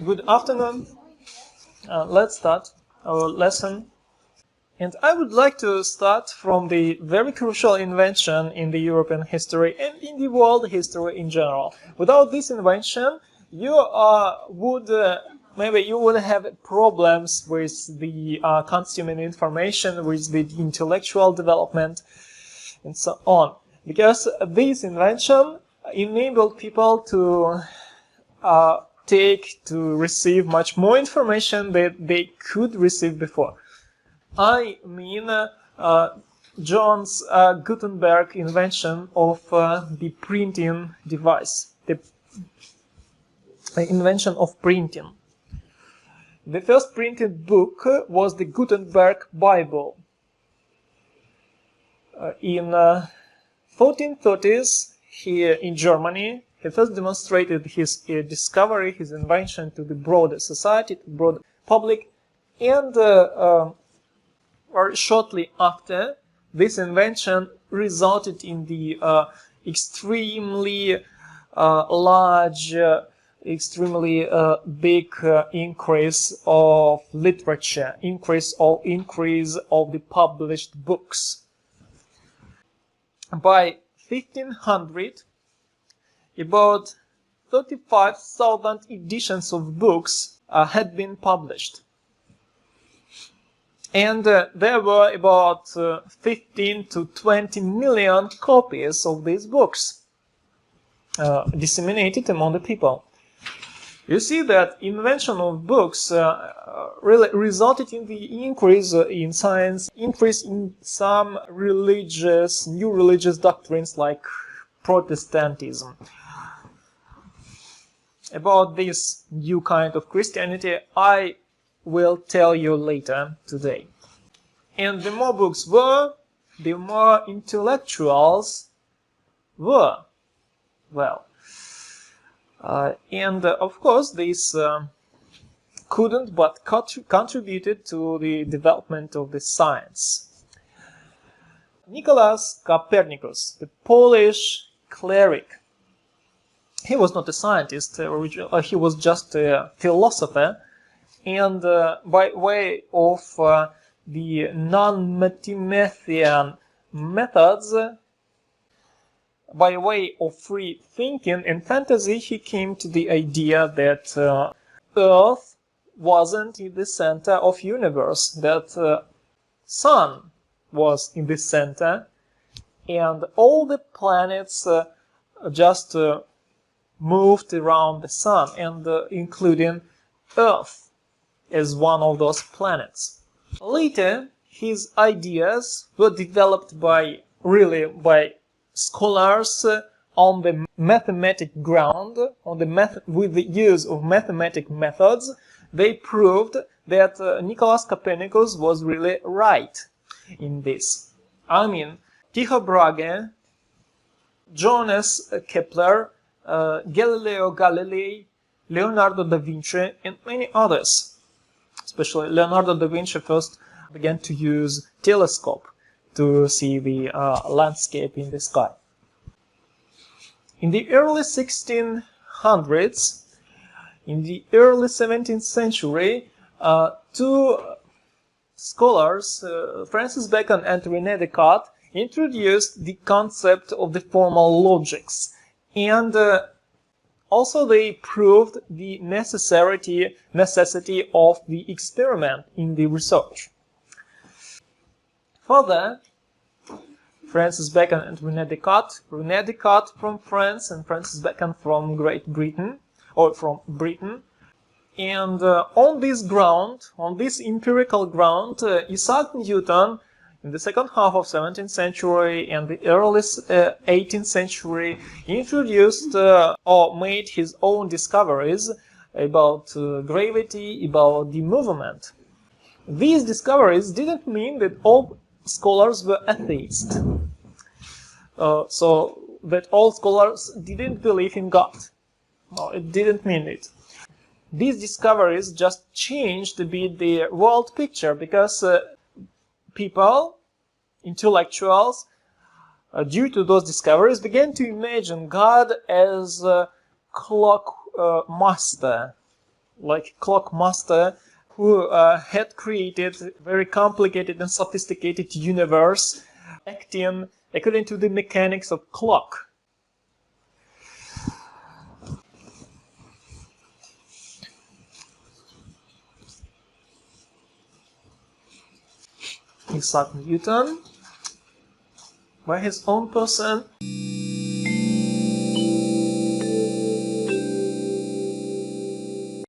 Good afternoon. Let's start our lesson. And I would like to start from the very crucial invention in the European history and in the world history in general. Without this invention, you would have problems with the consuming information, with the intellectual development, and so on. Because this invention enabled people to receive much more information than they could receive before. I mean John's Gutenberg invention of the printing device, the invention of printing. The first printed book was the Gutenberg Bible. In 1430s, here in Germany, he first demonstrated his discovery, his invention to the broader society, to the broader public, and shortly after, this invention resulted in the extremely large, extremely big increase of literature, increase of the published books. By 1500, about 35,000 editions of books had been published. And there were about 15 to 20 million copies of these books disseminated among the people. You see that invention of books really resulted in the increase in science, increase in some new religious doctrines like Protestantism. About this new kind of Christianity, I will tell you later today. And the more books were, the more intellectuals were. Well, and of course this couldn't but contributed to the development of the science. Nicholas Copernicus, the Polish cleric, he was not a scientist, he was just a philosopher, and by way of the non-Mathematician methods, by way of free thinking and fantasy, he came to the idea that Earth wasn't in the center of universe, that Sun was in the center, and all the planets just moved around the Sun, and including Earth as one of those planets. Later, his ideas were developed by scholars on the mathematic ground, with the use of mathematic methods. They proved that Nicholas Copernicus was really right in this. I mean, Tycho Brahe, Johannes Kepler, Galileo Galilei, Leonardo da Vinci, and many others. Especially Leonardo da Vinci first began to use telescope to see the landscape in the sky. In the early 1600s, in the early 17th century, two scholars, Francis Bacon and René Descartes, introduced the concept of the formal logics, and also they proved the necessity of the experiment in the research. Further, Francis Bacon and René Descartes from France and Francis Bacon from Great Britain, or from Britain, and on this ground, on this empirical ground, Isaac Newton, in the second half of 17th century and the early 18th century, introduced or made his own discoveries about gravity, about the movement. These discoveries didn't mean that all scholars were atheists, so that all scholars didn't believe in God. No, it didn't mean it. These discoveries just changed a bit the world picture, because people, intellectuals, due to those discoveries, began to imagine God as a clock master, like clockmaster, who had created a very complicated and sophisticated universe acting according to the mechanics of clock. Isaac Newton, by his own person,